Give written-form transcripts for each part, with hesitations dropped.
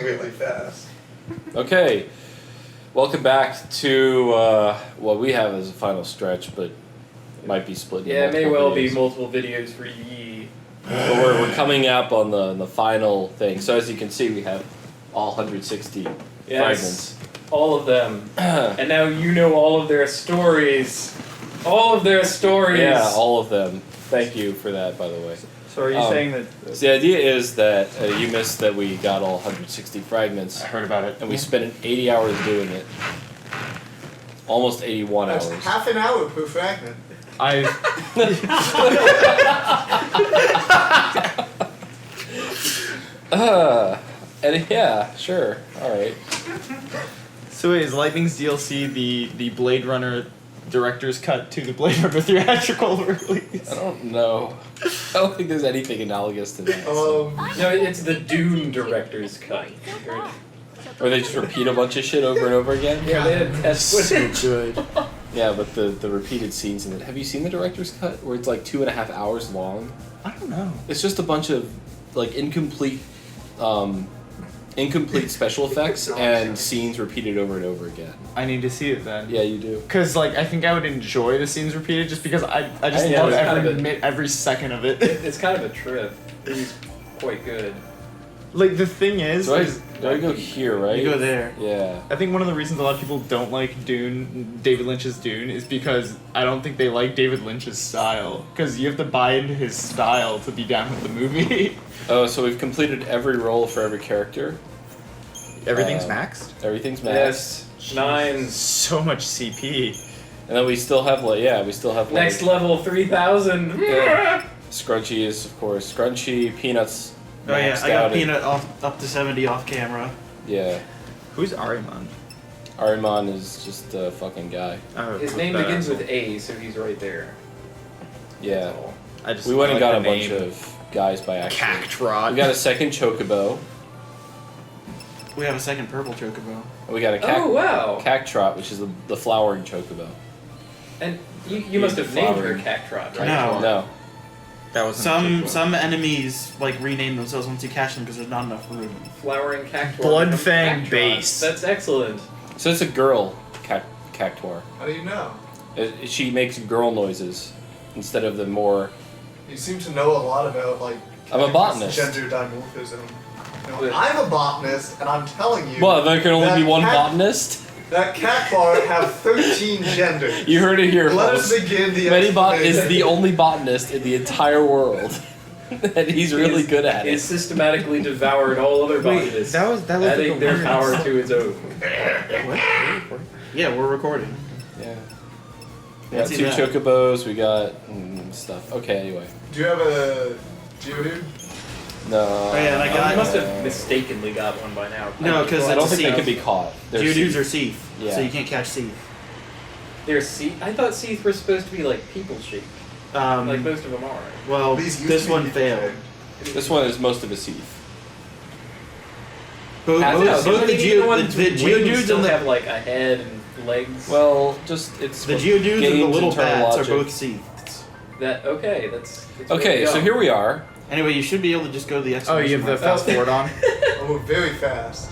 really fast. Okay, welcome back to what we have as a final stretch, but it might be split. Yeah, it may multiple well be videos. multiple videos for ye. But we're coming up on the final thing. So as you can see, we have all 160 fragments. All of them. And now you know all of their stories. All of their stories. Yeah, all of them. Thank you for that, by the way. So are you saying that... So the idea is that you missed that we got all 160 fragments. I heard about it. And we spent 80 hours doing it. Almost 81 That's hours. half an hour per fragment. And yeah, sure. Alright. So wait, is Lightning's DLC the Blade Runner director's cut to the Blade Runner theatrical release? I don't know. I don't think there's anything analogous to that. No, it's the Dune director's cut. Where they just repeat a bunch of shit over and over again? Yeah, they had test footage. Good. Yeah, but the repeated scenes in it. Have you seen the director's cut? Where it's like 2.5 hours long? I don't know. It's just a bunch of like incomplete special effects and scenes repeated over and over again. I need to see it then. Yeah, you do. Cause like I think I would enjoy the scenes repeated just because I just Yeah, love it's every second of it. It's kind of a trip. It's quite good. Like the thing is, Do I go here, right? You go there. Yeah. I think one of the reasons a lot of people don't like David Lynch's Dune, is because I don't think they like David Lynch's style. Because you have to buy into his style to be down with the movie. Oh, so we've completed every role for every character. Everything's maxed? Everything's maxed. Yes. 9. So much CP. And then we still have like Next level 3000. Yeah. Scrunchy is of course Scrunchy, Peanuts. Oh yeah, maxed I got out Peanut up to 70 off camera. Yeah. Who's Ariman? Ariman is just a fucking guy. Oh, His name begins with A, so he's right there. Yeah. That's all. I just We went and like got a the bunch name. of guys by accident. Cactrot. We got a second Chocobo. We have a second purple chocobo. And we got a Oh, wow. Cactrot, which is the flowering Chocobo. And you must have named her Cactrot, right? No. No. That was Some enemies like rename themselves once you catch them because there's not enough room. Flowering Cactuar. Bloodfang Cactrot. base. That's excellent. So it's a girl Cactuar. How do you know? She makes girl noises instead of the more. You seem to know a lot about like. I'm a botanist. Gender dimorphism. You know, I'm a botanist, and I'm telling you. Well, there can only be one botanist. That cactuar have 13 genders. You heard it here, Let us folks. begin the Medibot is explanation. the only botanist in the entire world. And he's really good at He's it. systematically devoured all other botanists, that was adding like a their weird- power to his own. What? Yeah, we're recording. Yeah. We got see 2 that. chocobos, we got stuff. Okay, anyway. Do you have a Geodude? No. Oh, yeah, and I got- You must have mistakenly got one by now. No, because I don't it's think they Seath. can be caught. They're Geodudes sea- are Seath, Yeah. so you can't catch Seath. They're Seath. I thought Seath were supposed to be like people shaped, like most of them are. Well, These used this to be one people failed. shaped. This one is most of a Seath. Both the Geodudes don't and have like a head and legs. Well, just it's the what Geodudes and the games little internal bats logic. are both Seath. That okay? That's Okay, so here we are. Anyway, you should be able to just go to the Oh, exclamation you have the mark. fast forward on? Oh, very fast.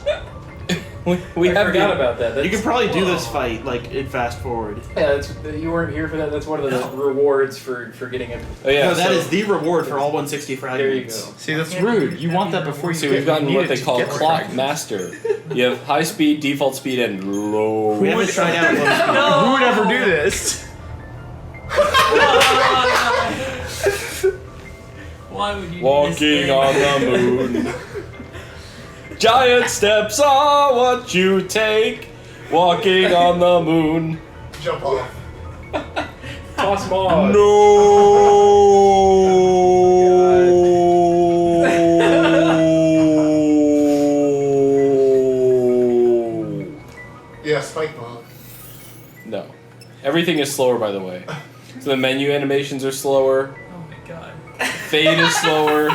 We I have forgot the, about that. You That's, could probably do this fight like in fast forward. Yeah, you weren't here for that. That's one of the rewards for getting it. Oh yeah, No, that so, is the reward for all 160 fragments. There you go. See, that's rude. You want that before you so get we've gotten you what need they it to call get Clock fragments. Master. You have high speed, default speed, and low. We haven't tried out low speed. Who would ever do this? Why would you do Walking this on the moon. Giant steps are what you take. Walking on the moon. Jump off. Toss Mars. No. Yeah, spike bomb. No. Everything is slower, by the way. So the menu animations are slower. Oh my god. Fade is slower.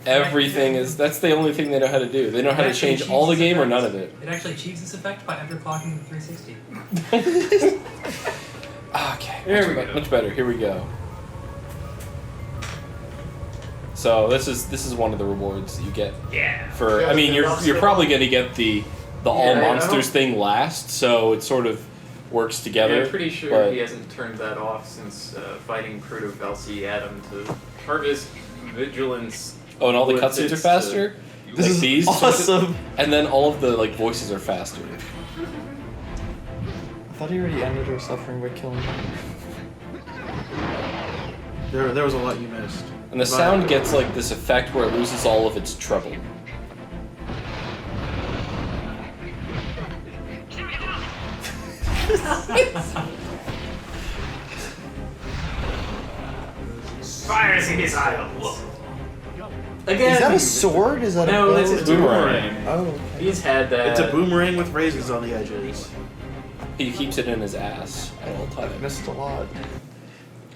Everything is. That's the only thing they know how to do. They know how to Actually change all the achieves game or this none effect. of it. It actually achieves this effect by underclocking the 360. Okay. There we much, go. much better. Here we go. So this is one of the rewards that you get Yeah. for. Yeah, I mean, the you're monster probably one. going to get the all Yeah, I know. monsters thing last, so it sort of works together. I'm pretty sure but- he hasn't turned that off since fighting Proto Valsi Adam to harvest vigilance. Oh, and all the with cutscenes are its, faster. This Like is these, awesome. and then all of the like voices are faster. I thought he already ended her suffering by killing her. There was a lot you missed. And the sound gets like this effect where it loses all of its treble. Fires in his missiles. Again. Is that a sword? Is that No, a bow? that's his boomerang. Oh, okay. He's had that. It's a boomerang with raisins on the edges. He keeps it in his ass at all I times. missed a lot.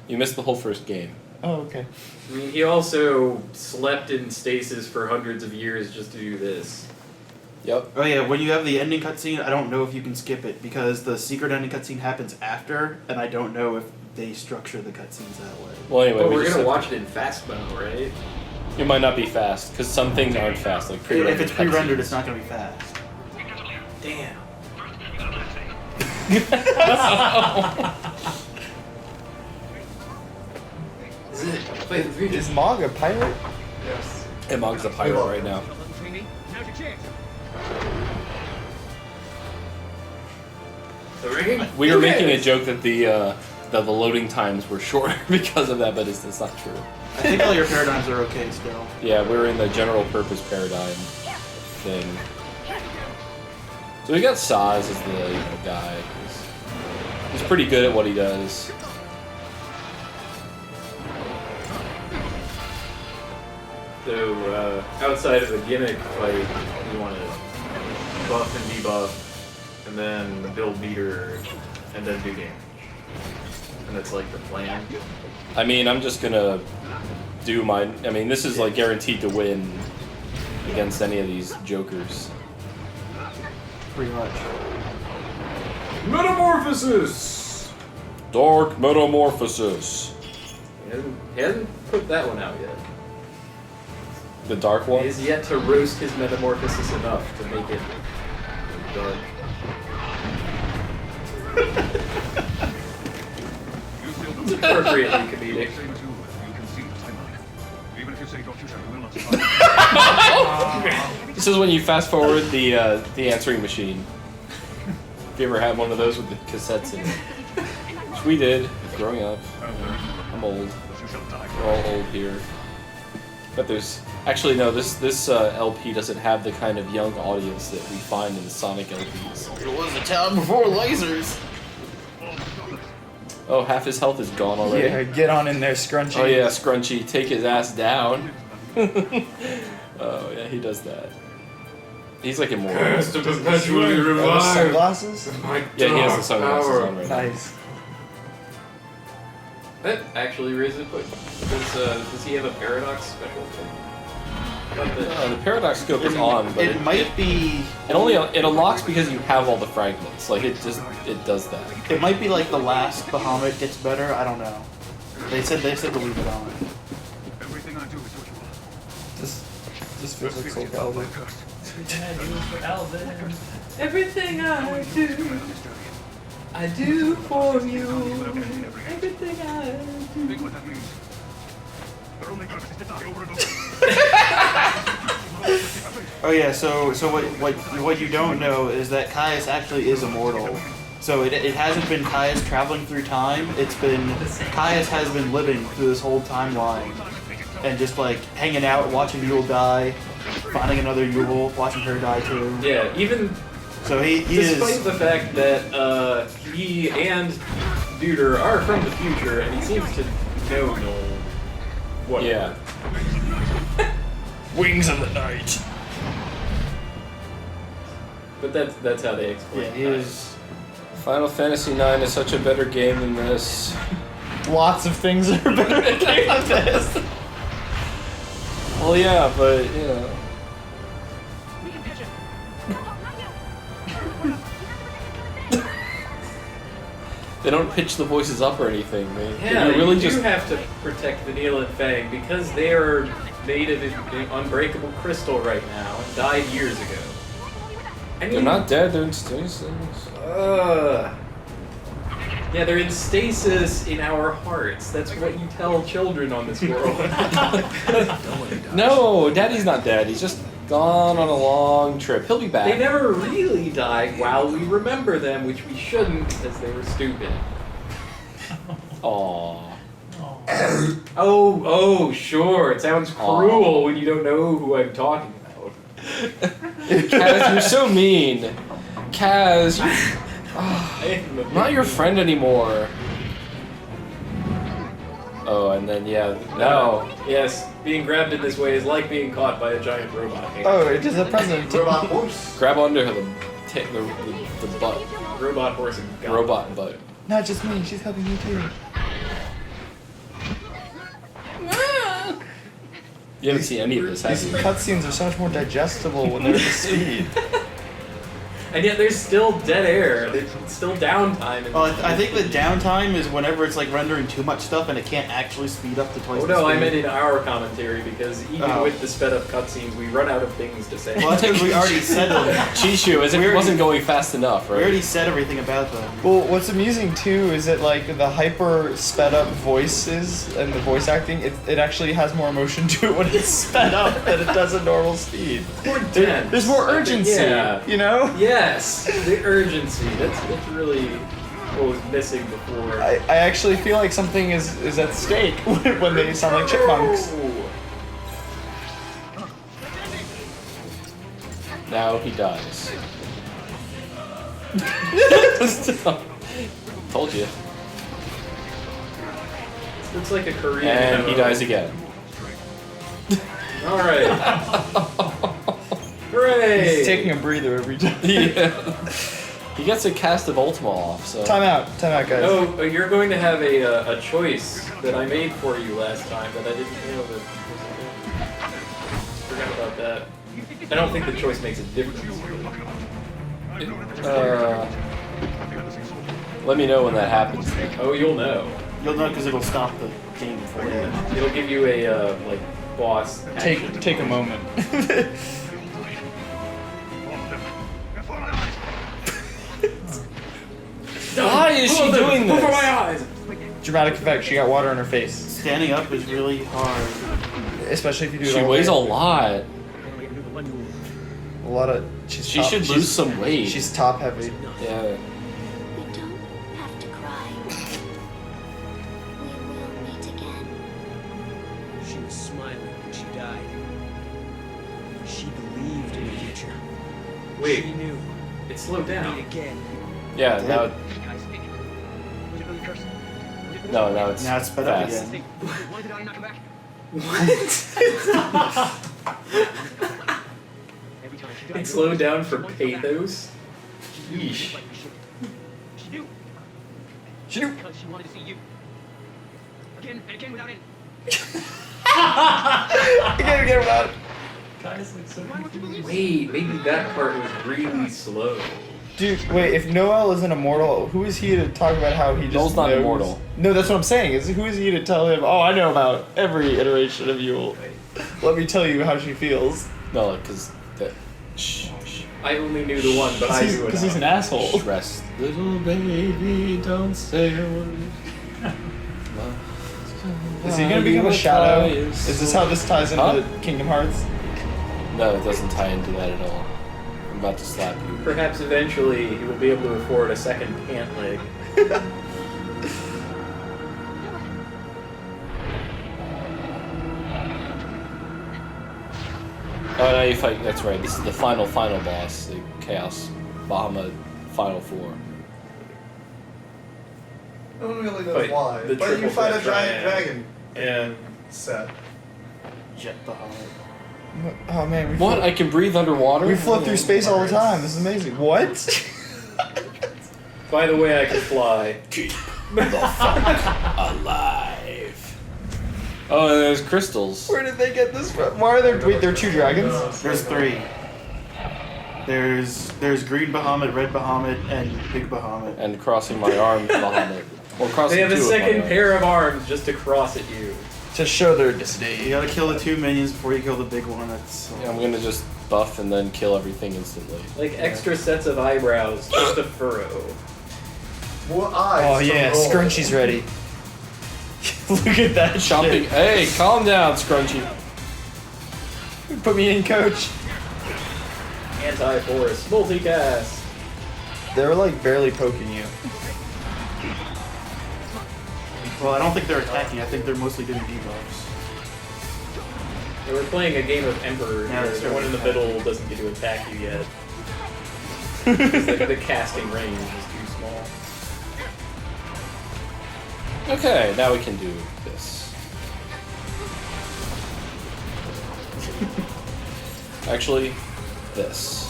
You missed the whole first game. Oh, okay. I mean, he also slept in stasis for hundreds of years just to do this. Yep. Oh yeah, when you have the ending cutscene, I don't know if you can skip it because the secret ending cutscene happens after, and I don't know if they structure the cutscenes that way. Well, anyway, But we we're just gonna have- watch it in fast mode, right? It might not be fast because some things aren't fast, like pre-rendered If it's pre-rendered, cutscenes. it's not gonna be fast. Damn. Is it? Wait, Is Mog a pirate? Yes. Hey, Mog's a pirate right now. the ringing? We were making a joke that the loading times were shorter because of that, but it's not true. I think all your paradigms are okay still. Yeah, we're in the general purpose paradigm thing. So we got Saz as the guy. He's pretty good at what he does. So, outside of the gimmick fight, you want to buff and debuff, and then build meter, and then do damage. And that's like the plan. I mean, I'm just gonna do my. I mean, this is like guaranteed to win against any of these jokers. Pretty much. Metamorphosis! Dark Metamorphosis. He hasn't put that one out yet. The dark He one. has yet to roast his metamorphosis enough to make it dark. It's appropriately comedic. This is when you fast forward the answering machine. If you ever had one of those with the cassettes in it, which we did growing up. I'm old. We're all old here. But there's actually no. This LP doesn't have the kind of young audience that we find in the Sonic LPs. It was a town before lasers. Oh, half his health is gone already. Yeah, get on in there, Scrunchy. Oh yeah, Scrunchy, take his ass down. Oh yeah, he does that. He's like immortal. to perpetually Oh, sunglasses? Yeah, he has the sunglasses on right now. Nice. That actually raises a quick. Does he have a paradox special thing? The paradox scope is on, but It might be. it unlocks because you have all the fragments. Like it does that. It might be like the last Bahamut gets better. I don't know. They said to leave it on. This feels like Soul Calibur. Everything I do, I do for you. Everything I do. Oh yeah. So what you don't know is that Caius actually is immortal. So it hasn't been Caius traveling through time. It's been Caius has been living through this whole timeline, and just like hanging out, watching Yule die, finding another Yule, watching her die too. Yeah, even So he despite is. the fact that he and Duder are from the future, and he seems to know Noel. What? Yeah. Wings of the night. But that's how they explain. Yeah, he is. Final Fantasy IX is such a better game than this. Lots of things are better than this. Well, yeah, but you know. They don't pitch the voices up or anything. Yeah, they really you just do have to protect Vanilla and Fang because they are made of an unbreakable crystal right now and died years ago. I mean, They're not dead, they're in stasis. Yeah, they're in stasis in our hearts. That's what you tell children on this world. No, Daddy's not dead. He's just gone on a long trip. He'll be back. They never really died while we remember them, which we shouldn't because they were stupid. Aww. Oh, sure. It sounds cruel when you don't know who I'm talking about. Kaz, you're so mean. Kaz, I'm not your friend anymore. Oh, and then no. Yes, being grabbed in this way is like being caught by a giant robot. Oh, it is a present. Robot horse. Grab onto the butt. Robot horse and gun. Robot butt. Not just me, she's helping me too. You haven't seen any of this, have These you? cutscenes are so much more digestible when they're at the speed. And yet there's still dead air. There's still downtime. Well, I think the downtime is whenever it's like rendering too much stuff and it can't actually speed up to twice Oh the no, speed. I meant in our commentary because even Oh. with the sped up cutscenes, we run out of things to say. Well, that's because we already said them. Chishu, as if it wasn't going fast enough, We right? already said everything about them. Well, what's amusing too is that like the hyper sped up voices and the voice acting, it actually has more emotion to it when it's sped up than it does at normal speed. More dense. There's more urgency, Yeah. you know? Yes, the urgency. That's really what was missing before. I actually feel like something is at stake when they sound like chipmunks. Now he dies. Told you. Looks like a Korean. And he demo. dies again. All right. Hooray! He's taking a breather every time. Yeah. He gets a cast of Ultima off, so. Time out, guys. Oh, you're going to have a choice that I made for you last time that I didn't know that. Forgot about that. I don't think the choice makes a difference. Let me know when that happens. Oh, you'll know. You'll know because it'll stop the game for you. It'll give you a like boss action. Take a moment. Why is she doing Before my this? eyes. Dramatic effect, she got water on her face. Standing up is really hard. Especially if you do it She all weighs a the way. lot. A lot of. She's She top, should she's- lose some weight. She's top heavy. Yeah. We don't have to cry. We will meet again. She was smiling when she died. She believed in the future. Wait, She knew. it slowed down. Meet again. Yeah, now. No, now it's Now it's sped up fast. again. Why did I not come back? Every time she died, It slowed down for pathos. Yeesh. She knew. She knew. Because she wanted to see you. Again and again without end. Get it out. Why won't you believe me? Wait, maybe that part was really slow. Dude, wait, if Noel isn't immortal, who is he to talk about how he just Noel's not knows? immortal. No, that's what I'm saying. Who is he to tell him, oh, I know about every iteration of Yule. Let me tell you how she feels. No, because that. Shh. I only knew the one, but I knew it. Because he's an asshole. Rest, little baby, don't say a word. Is he gonna become a shadow? Is Is this how this ties into Huh? Kingdom Hearts? No, it doesn't tie into that at all. I'm about to slap you. Perhaps eventually he will be able to afford a second pant leg. Oh, no, you fight. That's right. This is the final boss, the Chaos Bahamut Final Four. No one really knows Wait, why. the But you triple fight a threat giant triad. dragon And set. Jet Bahamut. Oh man, we What? I can breathe underwater? we float through space all the time. This is amazing. What? by the way, I can fly. Alive. Oh, and there's crystals. Where did they get this from? Why are there? Wait, there are two dragons. There's three. There's Green Bahamut, Red Bahamut, and Big Bahamut. And crossing my arm, Bahamut. Or crossing They have a two of my second arms. pair of arms just to cross at you. To show their You disdain. gotta kill the 2 minions before you kill the big one. That's. Yeah, I'm gonna just buff and then kill everything instantly. Like extra sets of eyebrows, just a furrow. More eyes. Oh to yeah, roll. Scrunchy's ready. Look at that Chopping. shit. Hey, calm down, Scrunchy. Put me in, coach. Anti-force, multicast. They were like barely poking you. Well, I don't think they're attacking. I think they're mostly doing debuffs. They were playing a game of Emperor. Yeah, Where that's the one in the right. middle doesn't get to attack you yet. the casting range is too small. Okay, now we can do this. Actually, this.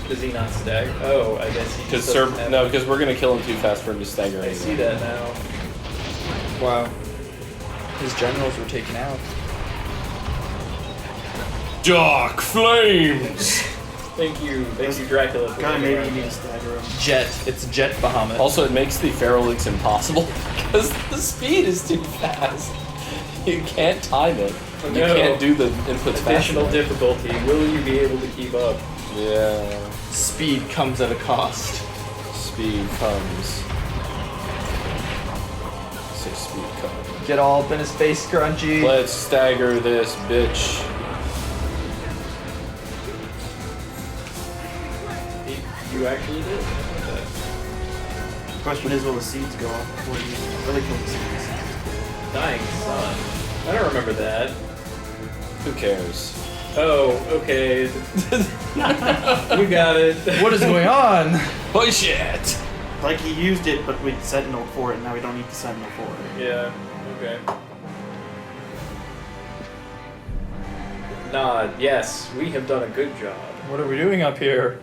Does he not stagger? Oh, I guess he Because just doesn't have- no, because we're gonna kill him too fast for him to stagger. I anyway. see that now. Wow. His generals were taken out. Dark flames. Thank you, Dracula. For Guy, being maybe you right. need to stagger him. Jet. It's Jet Bahamut. Also, it makes the Feral Links impossible because the speed is too fast. You can't time it. You No. can't do the inputs fast Additional enough. difficulty. Will you be able to keep up? Yeah. Speed comes at a cost. Speed comes. Say speed comes. Get all up in his face, Scrunchy. Let's stagger this bitch. You actually did. The question is, will the seeds go off before you really kill the seeds? Dying sun. I don't remember that. Who cares? Oh, okay. You got it. What is going on? Bullshit! Like he used it, but we Sentinel for it. Now we don't need the Sentinel for it. Yeah. Okay. Nod. Yes, we have done a good job. What are we doing up here?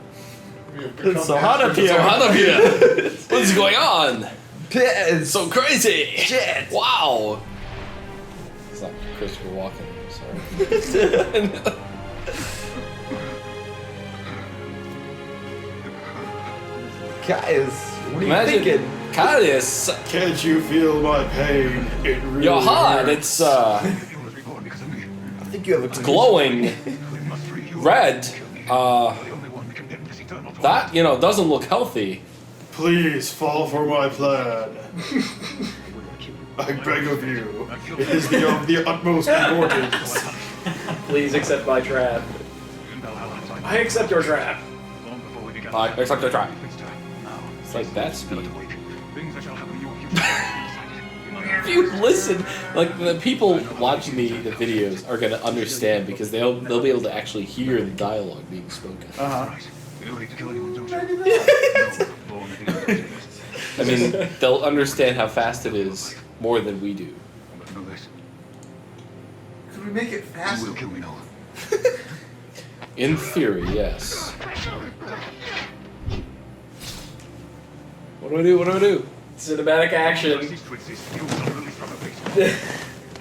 It's so hot up here. So hot up here! What's going on? It's So crazy! Shit. Wow! It's not Christopher Walken, sorry. Guys, what are you Imagine, thinking? Cadius, Can't you feel my pain? It really your heart, hurts. it's I think you have a glowing red. That, doesn't look healthy. Please fall for my plan. I beg of you. It is of the utmost importance. Please accept my trap. I accept your trap. Except to try. It's like that speed. If you listen, like the people watching the videos are gonna understand because they'll be able to actually hear the dialogue being spoken. I mean, they'll understand how fast it is more than we do. Could we make it faster? In theory, yes. What do I do? What do I do? Cinematic action.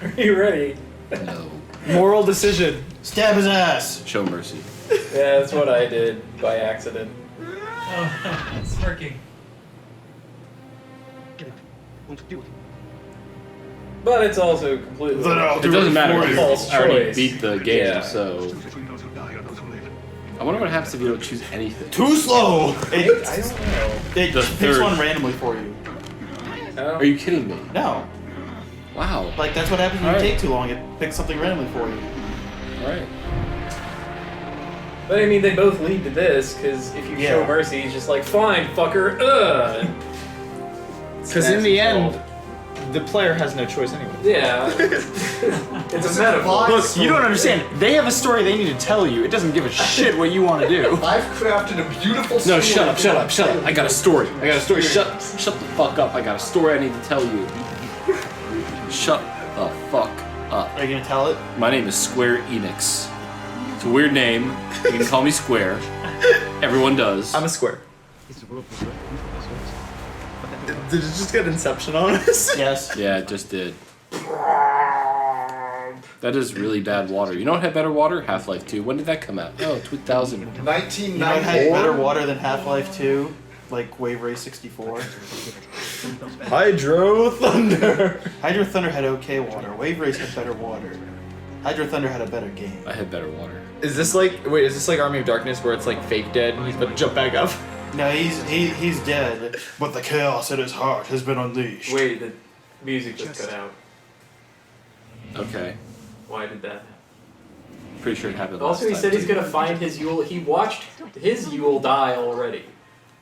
Are you ready? No. Moral decision. Stab his ass. Show mercy. Yeah, that's what I did by accident. Oh, smirking. But it's also completely. Then I'll It do doesn't it matter for because you. False I already choice. beat the game, Yeah. so. I wonder what happens if you don't choose anything. Too slow. I don't know. It The picks third. one randomly for you. Oh. Are you kidding me? No. Wow. Like, that's what happens when you Alright. take too long. It picks something randomly for you. Alright. But I mean, they both lead to this, because if you show Yeah. mercy, he's just like, fine, fucker, Because in the end, the player has no choice anyway. Yeah. It's a metaphor. Look, you don't understand. They have a story they need to tell you. It doesn't give a shit what you want to do. I've crafted a beautiful No, story. shut up. I got a story. Shut the fuck up. I got a story I need to tell you. Shut the fuck up. Are you gonna tell it? My name is Square Enix. It's a weird name. You can call me Square. Everyone does. I'm a square. Did it just get Inception on us? Yes. Yeah, it just did. That is really bad water. You know what had better water? Half-Life 2. When did that come out? Oh, 2000. You know it had 1994. better water than Half-Life 2? like Wave Race 64. Hydro Thunder. Hydro Thunder had okay water. Wave Race had better water. Hydro Thunder had a better game. I had better water. Is this like Army of Darkness where it's like fake dead and he's about to jump back up? No, he's dead, but the chaos in his heart has been unleashed. Wait, the music just cut out. Okay. Why did that? Pretty sure it happened Also, last he time, said he's too. gonna find his Yule. He watched his Yule die already.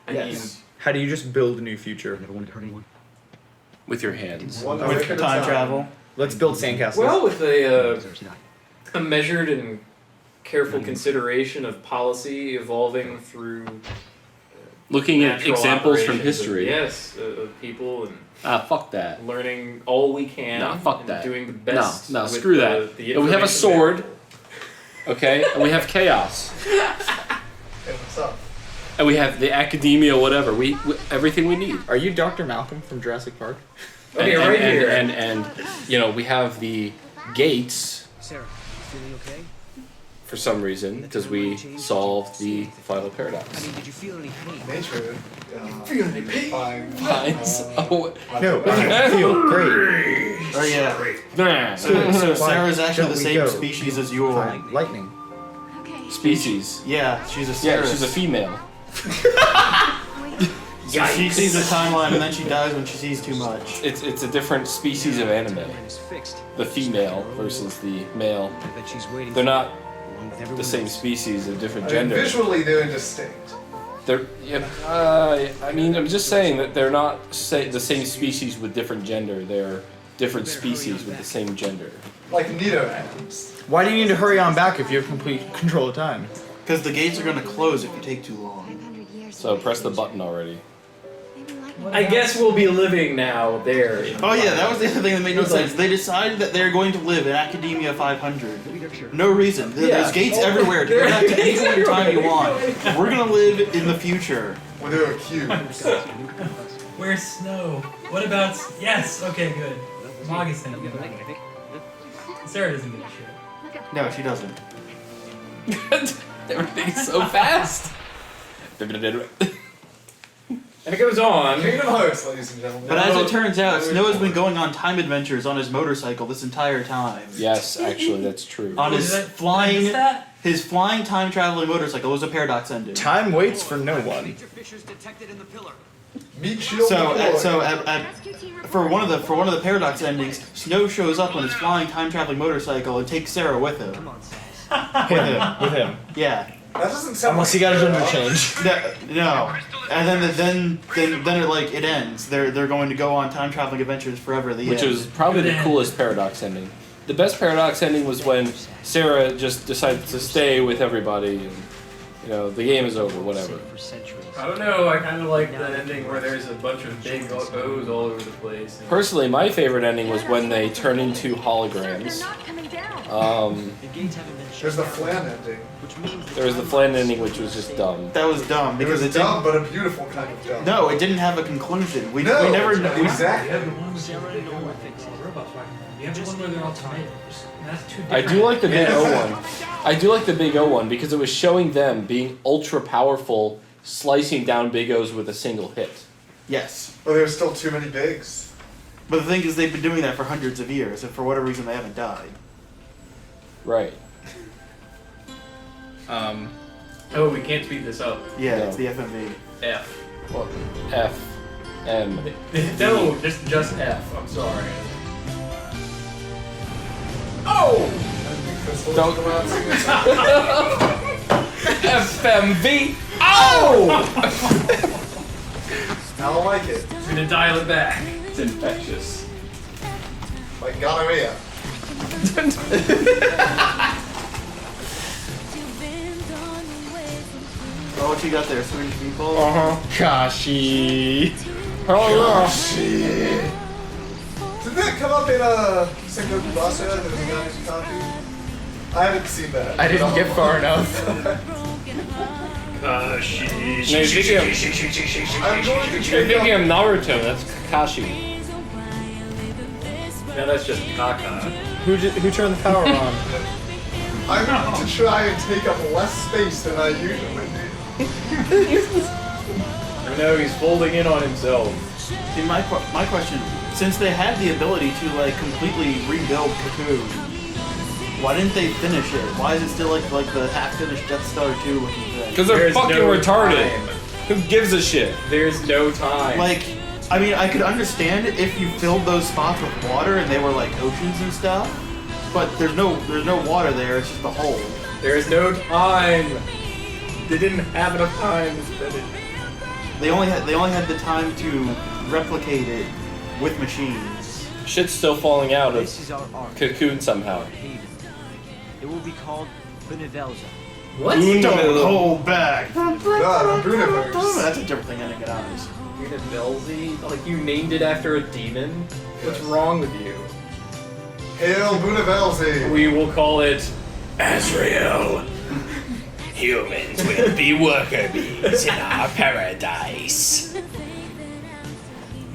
And Yes. How do you just build a new future? With your hands. One With brick at a time time. travel. Let's build sandcastles. Well, with a measured and careful consideration of policy evolving through Looking at natural examples from operations history. of people and Fuck that. learning all we can. No, fuck and that. doing the best. No, with screw that. The And we have a information sword. available. Okay? And we have chaos. Hey, what's up? And we have the academia, whatever. We everything we need. Are you Dr. Malcolm from Jurassic Park? Okay, right here. And you know, we have the gates Sarah, you feeling okay? for some reason because we solved the final paradox. I mean, did you feel any pain? Nature. Fine. Pines. Oh, No, I feel great. Oh yeah. nah. So Sarah's Why actually don't the we same go? species as Yule. Fine. Lightning. Okay. Species. Yeah, she's a Yeah, Sarah. she's a female. So she sees a timeline and then she dies when she sees too much. It's a different species of anime. Mine is fixed. The female versus the male. I bet she's waiting. They're not along with the everyone same else. species of different I mean, gender. visually, they're distinct. They're yeah, I mean, I'm just saying that they're not the same species with different gender. They're different species with the same gender. Like Nido atoms. Why do you need to hurry on back if you have complete control of time? Because the gates are going to close if you take too long. 500 years So later, press the button already. maybe like I guess we'll be living now there. Oh yeah, that was the other thing that made no sense. They decided that they're going to live in Academia 500. No reason. Yeah. There's gates everywhere to go back to any point in time you want. We're going to live in the future. When they were cubes. Where's snow? What about... Yes, okay, good. August thing, good. Sarah doesn't give a shit. No, she doesn't. Everything's so fast. And it goes on. Kingdom Hearts, ladies and gentlemen. But as it turns out, Snow has been going on time adventures on his motorcycle this entire time. Yes, actually, that's true. On his Did I flying, miss that? his flying time traveling motorcycle was a paradox ending. Time waits for no one. Major fissures detected in the pillar. Meet Shield So, McCoy. rescue team for one of the paradox endings, Snow shows up on his flying time traveling motorcycle and takes Sarah with him. Come on, Sass. With him. Yeah. That doesn't sound Unless he like got his paradox. underchange. No. And then it ends. They're going to go on time traveling adventures forever. The Which end. was probably the Good end. coolest paradox ending. The best paradox ending was when Sarah just decided to stay with everybody, and you know the game is over, whatever. For centuries. I don't know, I kind of like the ending where there's a bunch of big O's all over the place. And Personally, my favorite ending was when they turn into holograms. not coming down. The gates haven't been There's shut the down, Flan ending. which means There was the Flan ending, which was just dumb. That was dumb It because was it dumb, didn't. but a beautiful kind of dumb. No, it didn't have a conclusion. We No, never. exactly. You have the one with Sarah the big and Noah robots, fix it. robots walking around. You have the one where they're all tomatoes. And that's two I different. do like the Big O one. I do like the Big O one because it was showing them being ultra powerful, slicing down Big O's with a single hit. Yes, But there's still too many bigs. but the thing is, they've been doing that for hundreds of years, and for whatever reason, they haven't died. Right. oh, we can't speed this up. Yeah, No. it's the FMV. F. Well, F, M. No, just F. I'm sorry. Don't- Come out, sing this. FMV. Oh! I don't like it. I'm gonna dial it back. It's infectious. Like gonorrhea. Oh, what you got there? Swedish meatballs? Uh-huh. Kashi. Oh, Shit. Did that come up in Sengoku Basha, the Nagani copy? I haven't seen that. I didn't get far enough. no, you're thinking I'm going to you're take thinking up, of Naruto. That's Kakashi. No, that's just Kaka. Who turned the power on? I'm going to try and take up less space than I usually do. I know he's folding in on himself. See, my question, since they had the ability to like completely rebuild Cocoon, why didn't they finish it? Why is it still like the half-finished Death Star 2 looking thing? Because they're There's fucking no retarded. time. Who gives a shit? There's no time. Like, I mean, I could understand it if you filled those spots with water and they were like oceans and stuff, but there's no water there. It's just a hole. There's no time. They didn't have enough time to spend it. They only had the time to replicate it with machines. Shit's still falling out This of is our ark. Cocoon somehow. Our haven. It will be called Benevelza. What? Don't hold back. God, Booniverse. That's a different thing than it is. Benevelzi? Like you named it after a demon? What's wrong with you? Hail Boonivelzi. We will call it Azrael. Humans will be worker bees in our paradise.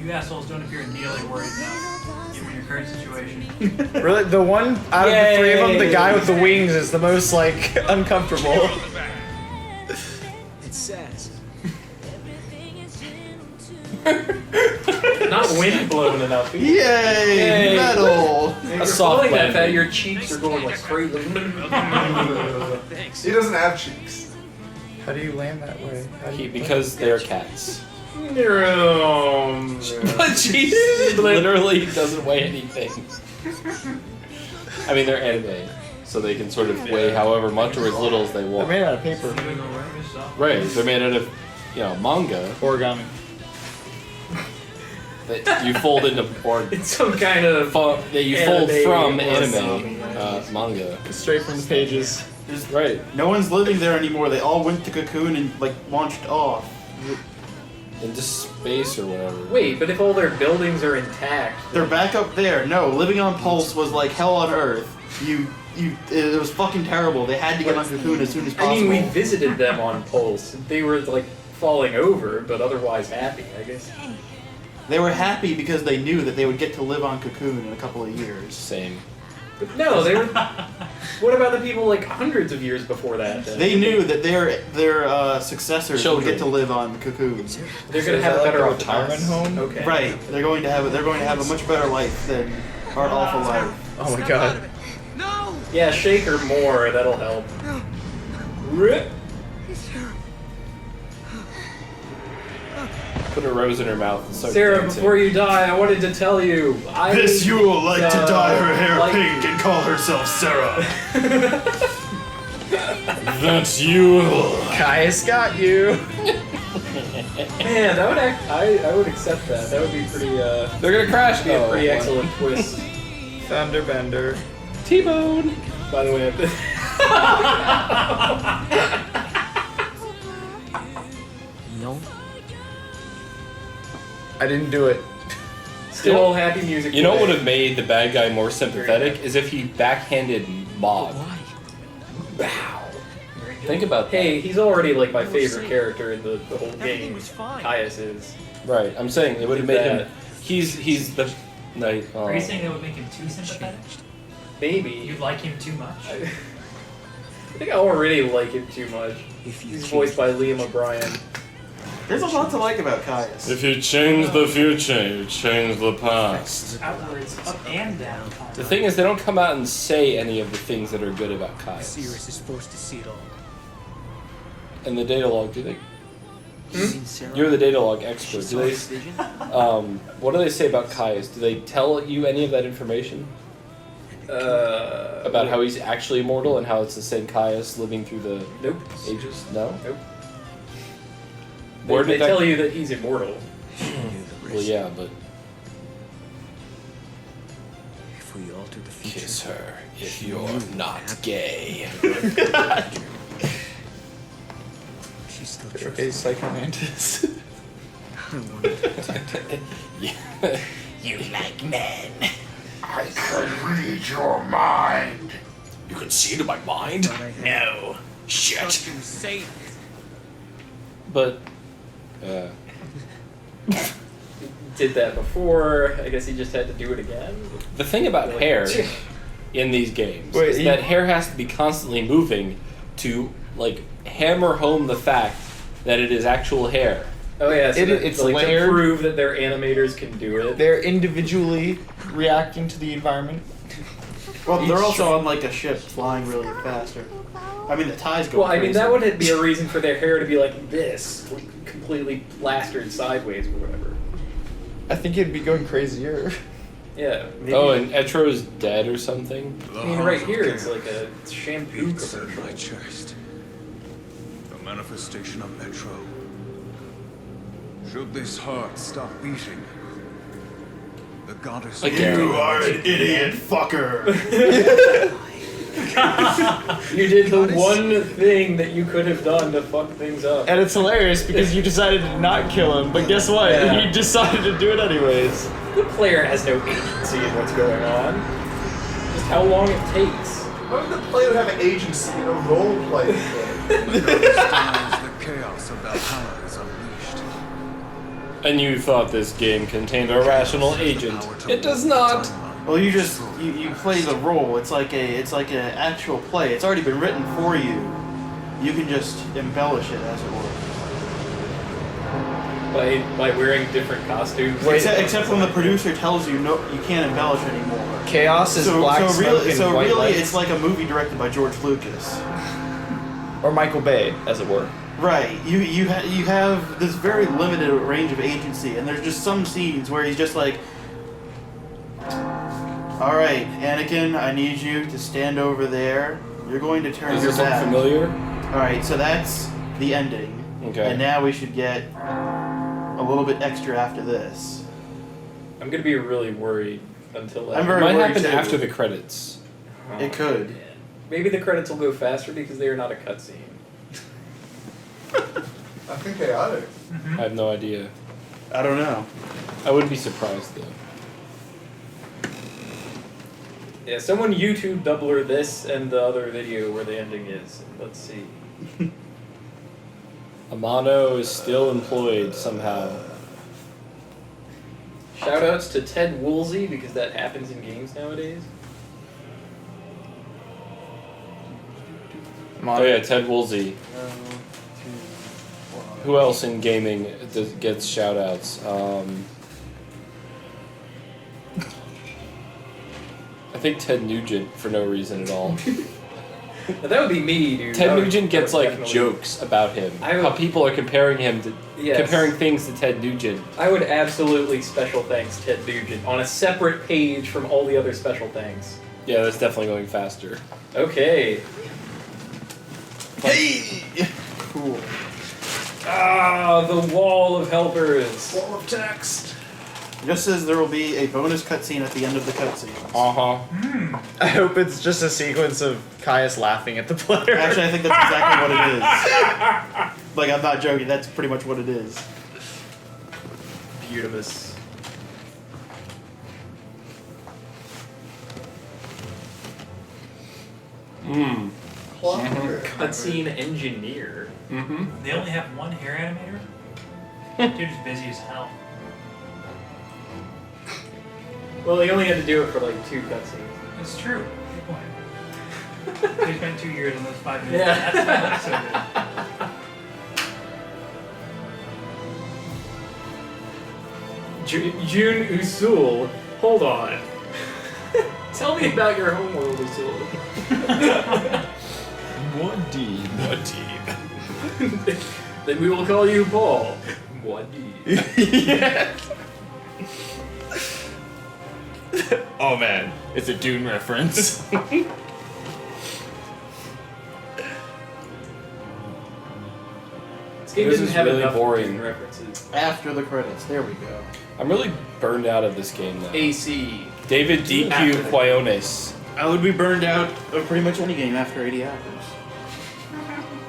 You assholes don't appear nearly worried enough, given your current situation. Really, the one out of the three of them, the guy with the wings, is the most like uncomfortable. It says. not wind blown enough. Yay! Yay. Metal! You're soft falling that landing. fat, your cheeks are going like crazy. Thanks. He doesn't have cheeks. How do you land that way? How do you Because they're cats. No. But she literally doesn't weigh anything. I mean, they're anime, so they can sort of weigh however much or as little as they They're want. made out of paper. Right, they're made out of, manga Origami. that you fold into, or It's some kind of that you fold Anime from or anime manga. Straight from the pages. Right, No one's living there anymore. They all went to Cocoon and like launched off. into space or whatever. Wait, but if all their buildings are intact, They're back up there. No, living on Pulse was like hell on earth. It was fucking terrible. They had to get on Cocoon as soon as possible. I mean, we visited them on Pulse. They were like falling over, but otherwise happy, I guess. They were happy because they knew that they would get to live on Cocoon in a couple of years. Same. But no, they were. What about the people like hundreds of years before that? Then? They knew that their successors Children. would get to live on Cocoon. They're gonna have a better retirement home. Okay. Right. They're going to have a much better life than our awful life. Oh my god. No! Yeah, shake her more. That'll help. Rip. Put a rose in her mouth and start Sarah, dancing. before you die, I wanted to tell you. This Yule liked to dye her hair like- pink and call herself Sarah. That's you. Caius got you. Man, that would I would accept that. That would be pretty. They're gonna crash. Be a Oh, pretty what? excellent twist. Thunderbender. T-bone. By the way, No. I didn't do it. still happy music. You know what would today. have made the bad guy more sympathetic is if he backhanded Mog. Why? Wow. Think about that. Hey, he's already like my favorite character in the whole Everything game. was fine. Caius is. Right. I'm saying it would have made him. That. He's the. No. Are you saying that would make him too sympathetic? Maybe. You like him too much? I think I already like him too much. If you He's change voiced by Liam O'Brien. There's a lot to like about Caius. If you change the future, you change the past. Outwards, up and down. The thing is, they don't come out and say any of the things that are good about Caius. Sirius is forced to see it all. In the data log, do they? You mean Sarah? You're the data log expert. She Do saw they? his vision? What do they say about Caius? Do they tell you any of that information about how he's actually immortal and how it's the same Caius living through the Nope. ages? No. Nope. Where They did that? tell you that he's immortal. She knew the Well, risk. yeah, but If we alter the future, kiss her if she you're knew not what gay. she still Okay, trusts me. Psycho Mantis. I wanted to protect her. You like men. I can read your mind. You can see into my mind? But I had No. Shit. fucking Satan. But, Did that before. I guess he just had to do it again. the thing about Like- hair in these games Wait, is you- that hair has to be constantly moving to, like, hammer home the fact that it is actual hair. Oh yeah, so it's like layered. to prove that their animators can do it. They're individually reacting to the environment. Well, they're also on like a ship flying really faster. I mean, the tie's going Well, I mean, crazy. that would be a reason for their hair to be like this, completely plastered sideways or whatever. I think it'd be going crazier. Yeah. Maybe- Oh, and Etro's dead or something? I mean, right here it's like a shampoo Beats in commercial. my chest. A manifestation of Metro. Should this heart stop beating, the goddess Again. You are an idiot fucker. You did the one thing that you could have done to fuck things up. And it's hilarious because you decided to not kill him, but guess what? Yeah. You decided to do it anyways. The player has no agency in what's going on. Just how long it takes. Why would the player have an agency in a role-playing game? the chaos of Valhalla is unleashed. And you thought this game contained a rational agent. It does not. Well, you just you play the role. It's like an actual play. It's already been written for you. You can just embellish it, as it were. By wearing different costumes. Except when the producer tells you no, you can't embellish anymore. Chaos is black smoke and white really, lights. it's like a movie directed by George Lucas. Or Michael Bay, as it were. Right. You have this very limited range of agency, and there's just some scenes where he's just like, "All right, Anakin, I need you to stand over there. You're going to turn Does your this look back." familiar? All right, so that's the ending. Okay. And now we should get a little bit extra after this. I'm gonna be really worried until I'm It very might worried happen too. after the credits. It could. Maybe the credits will go faster because they are not a cutscene. I think they are. I have no idea. I don't know. I wouldn't be surprised though. Yeah, someone YouTube doubler this and the other video where the ending is. Let's see. Amano is still employed somehow. Shoutouts to Ted Woolsey because that happens in games nowadays. Oh yeah, Ted Woolsey. Who else in gaming gets shoutouts? I think Ted Nugent for no reason at all. Now, that would be me, dude. Ted I would- Nugent gets I would like definitely- jokes about him. I would- How people are comparing him to Yes. comparing things to Ted Nugent. I would absolutely special thanks Ted Nugent on a separate page from all the other special thanks. Yeah, that's definitely going faster. Okay. Hey! Cool. Ah, the wall of helpers. Wall of text. Just says there will be a bonus cutscene at the end of the cutscene. Uh-huh. I hope it's just a sequence of Caius laughing at the player. Actually, I think that's exactly what it is. Like, I'm not joking. That's pretty much what it is. Beautimus. Mm. Cutscene engineer. Mm-hmm. They only have one hair animator? Dude's busy as hell. Well, they only had to do it for like 2 cutscenes. That's true. Good point. They spent 2 years on those 5 minutes. Yeah. That's so good. June Usul, hold on. Tell me about your homeworld, Usul. What deed? What team? Then we will call you Paul. Wadi. Yes. Oh man, it's a Dune reference. This game This didn't is have really enough boring. Dune references. After the credits. There we go. I'm really burned out of this game now. AC. David After DQ the- Quiones. I would be burned out of pretty much any game after 80 hours.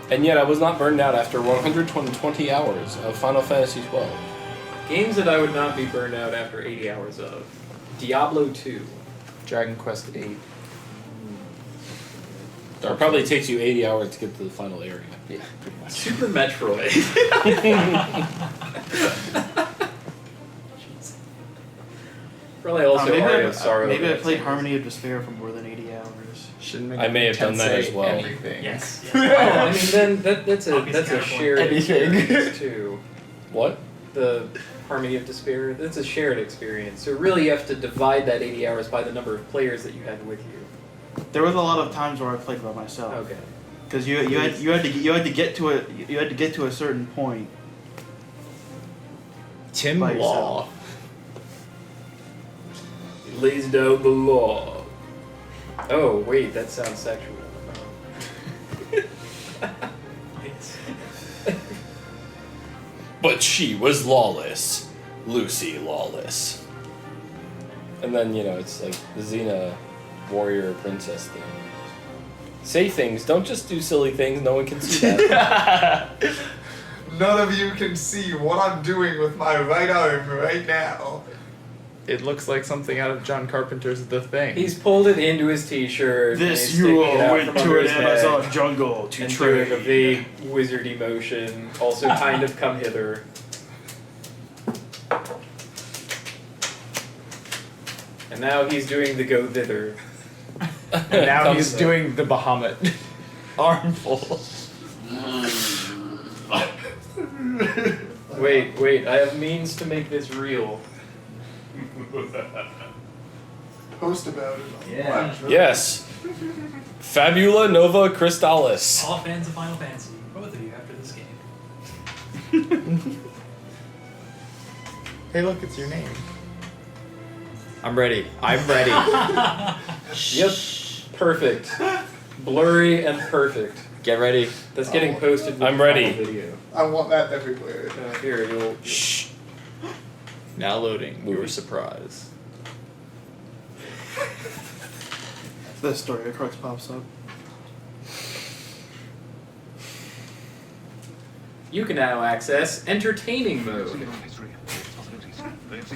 And yet I was not burned out after 120 hours of Final Fantasy XII. Games that I would not be burned out after 80 hours of. Diablo 2. Dragon Quest VIII. It probably takes you 80 hours to get to the final area. Yeah, pretty much. Super Metroid. Probably also Aria of Sorrow. maybe I but played that's- Harmony of Despair for more than 80 hours. Shouldn't make I may have done that Tensei as well. Anything. Yes. Oh, I mean, then that's a Obvious shared counterpoint. Anything. experience too. What? The Harmony of Despair. It's a shared experience. So really, you have to divide that 80 hours by the number of players that you had with you. There was a lot of times where I played by myself. Okay. Because you had to get to a certain point. Tim By Law. He lays down the law. Oh wait, that sounds sexual. But she was lawless. Lucy Lawless. And then, you know, it's like the Xena warrior princess thing. Say things, don't just do silly things, no one can see that. None of you can see what I'm doing with my right arm right now. It looks like something out of John Carpenter's The Thing. He's pulled it into his t-shirt. This and he's you sticking it out went from to under an his neck Amazon jungle to and doing a trade. vague wizardy motion. Also kind of come hither. And now he's doing the go thither. And now Comes he's up. doing the Bahamut armful. Wait, I have means to make this real. Post about it. Yeah. Yes. Fabula Nova Crystallis. All fans of Final Fantasy, both of you after this game. Hey, look, it's your name. I'm ready. I'm ready. Yep. Perfect. Blurry and perfect. Get ready. That's getting posted with I'm the ready. final video. I want that everywhere. Here, you'll... Shh. Now loading. Movie. Your surprise. The story crux pops up. You can now access entertaining mode.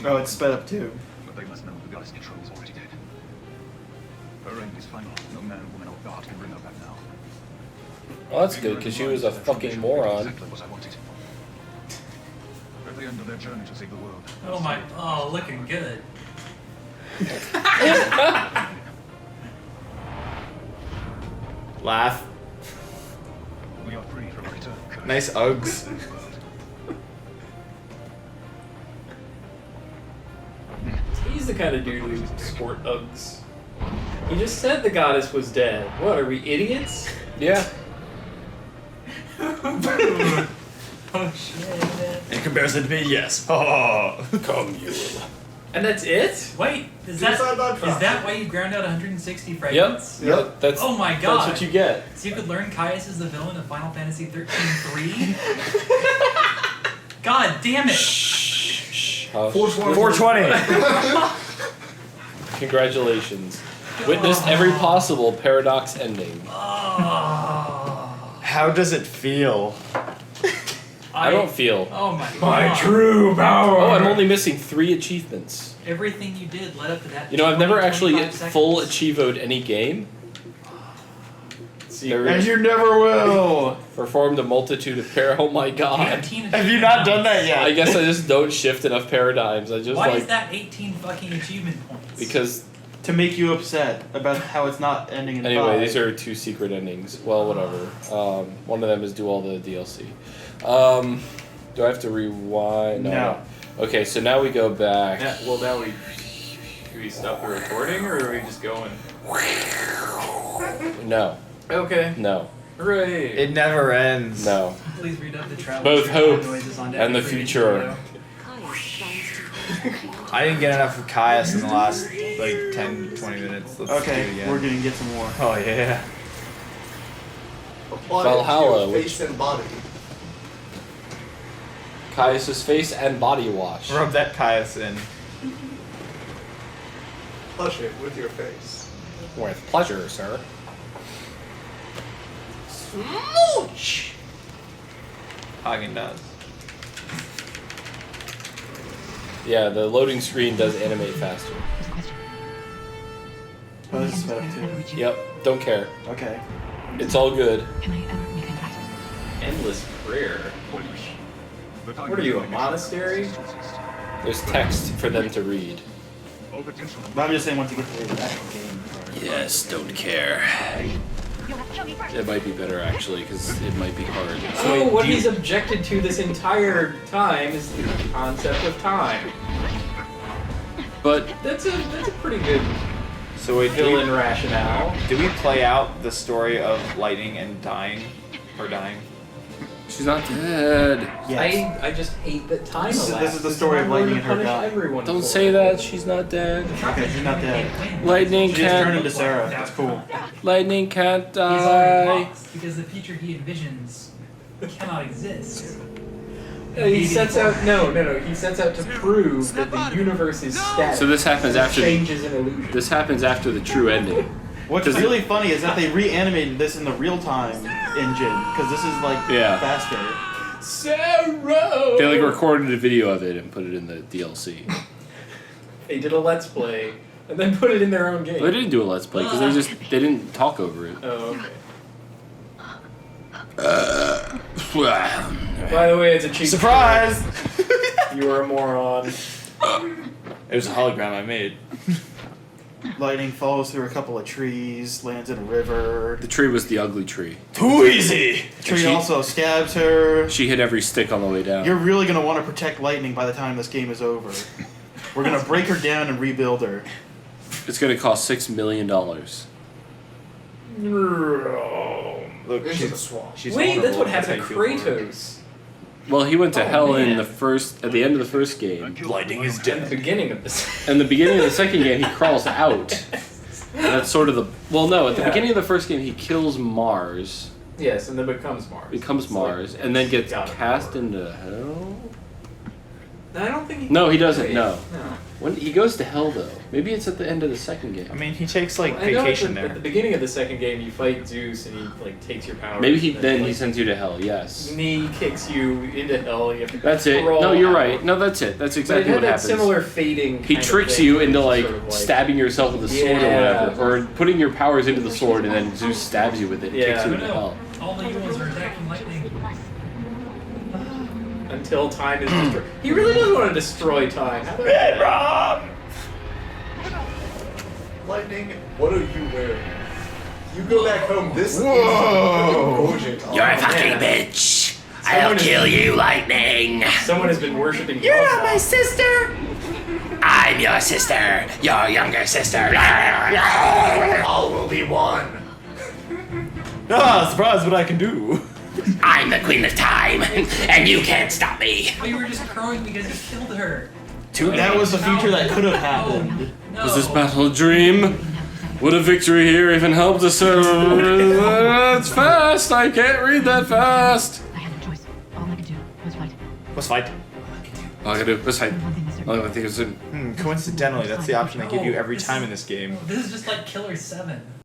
Oh, it's sped up too. But they must know the goddess control is already dead. Her reign is final. No man, woman, or god can bring her back now. Well, that's good, because she was a fucking moron. Exactly what I wanted. At the end of their journey to save the world. Oh my, oh, looking good. Laugh. We are free from return. Nice Uggs. He's the kind of dude who sport Uggs. He just said the goddess was dead. What, are we idiots? Yeah. Oh shit. In comparison to me, yes. Oh. Come, you. And that's it? Wait, is Suicide that Dog Trot. why you ground out 160 Yep. fragments? Yep. That's, Oh my god. that's what you get. So you could learn Caius is the villain of Final Fantasy 13-3? God damn it! Shh. Hush. 420. Congratulations. Witnessed every possible paradox ending. Oh. How does it feel? I don't feel. Oh my god. true power. Oh, I'm only missing 3 achievements. Everything you did led up to that. You know, I've never actually 25 full seconds. achievoed any game. And you never will. Performed a multitude of Oh my god. 18 Have you not done that yet? I guess I just don't shift enough paradigms. I just Why like is that 18 fucking achievement points? because To make you upset about how it's not ending in anyway, 5. these are 2 secret endings. Well, whatever. One of them is do all the DLC. Do I have to rewind? No. Okay, so now we go back. Yeah, well now do we stop the recording or are we just going? No. Okay. No. Hooray. It never ends. No. Please read up the travel. Both hope noises on and the every future. video. I didn't get enough of Caius in the last like 10, 20 minutes. Let's do it Okay, again. we're gonna get some more. Oh yeah. Apply it to Valhalla, your which- face and body. Caius's face and body wash. Rub that Caius in. Touch it with your face. With pleasure, sir. Hagen does. Yeah, the loading screen does animate faster. Oh, this is sped up too. Yep, don't care. Okay. It's all good. Endless prayer. What are you, a monastery? There's text for them to read. But I'm just saying once you get to the actual game. Yes, don't care. It might be better actually, because it might be hard. So what he's objected to this entire time is the concept of time. But That's a pretty good So wait, villain rationale. do we play out the story of Lightning and dying? Or dying? she's not dead. Yes. I just hate that time This is elapses. the story of I'm going Lightning to and her punish God. everyone Don't for say it. that. She's not dead. Okay, she's not dead. Lightning She just turned can't. into Sarah. That's cool. Lightning can't He's already die. lost because the future he envisions cannot exist. He sets out He sets out to prove that the universe is static. So this happens after. Change is an illusion. This happens after the true ending. What's really funny is that they reanimated this in the real-time engine because this is like Yeah. faster. Sarah! They like recorded a video of it and put it in the DLC. They did a let's play and then put it in their own game. They didn't do a let's play because they didn't talk over it. Oh, okay. By the way, it's a cheap Surprise! trick. You are a moron. It was a hologram I made. Lightning falls through a couple of trees, lands in a river. The tree was the ugly tree. Too easy! The tree she- also stabs her. She hit every stick on the way down. You're really gonna want to protect Lightning by the time this game is over. We're gonna break her down and rebuild her. It's gonna cost $6 million. Look, Into the she's, swamp. she's Wait, that's vulnerable. what happened to That's how you feel for her. Kratos. Well, he went to Oh, hell in man. at the end of the first game. Lightning is At dead. the beginning of this. In the beginning of the second game, he crawls out. And that's sort of the. Well, no, at the Yeah. beginning of the first game, he kills Mars, Yes, and then becomes Mars. becomes It's like- Mars, and then gets God of cast War. into hell? I don't think he. No, he doesn't, Wait, no. When he goes to hell, though. Maybe it's at the end of the second game. I mean, he takes like I know vacation at the there. beginning of the second game, you fight Zeus and he like takes your powers. Maybe and then he like, sends you to hell, yes. knee kicks you into hell. You have to That's it. crawl No, you're out. right. No, that's it. That's But it exactly had what that happens. similar fading. He kind of tricks thing you where into it's like sort of, stabbing yourself with a sword Yeah. or whatever, or putting your powers into the sword and then Zeus stabs you with it and kicks Yeah. you into hell. All the humans are attacking lightning. until time is destroyed. He really does want to destroy time. How about that? Lightning, what are you wearing? You go back home. This Whoa. is You're a Oh, fucking man. bitch. Someone I'll is- kill you, Lightning. Someone has been worshiping. You're love not my now. sister. I'm your sister. Your younger sister. all will be one. Ah, surprise what I can do. I'm the queen of time, and you can't stop me. Oh, you were just crowing because you killed her. That was the future that could have happened. No. Was this battle a dream? Would a victory here even help to serve? That's fast. I can't read that fast. I had no choice. All I could do was fight. Let's fight. All I can do is fight. One thing is certain. All I think is Coincidentally, that's the option they give you every time in this game. This is just like Killer 7.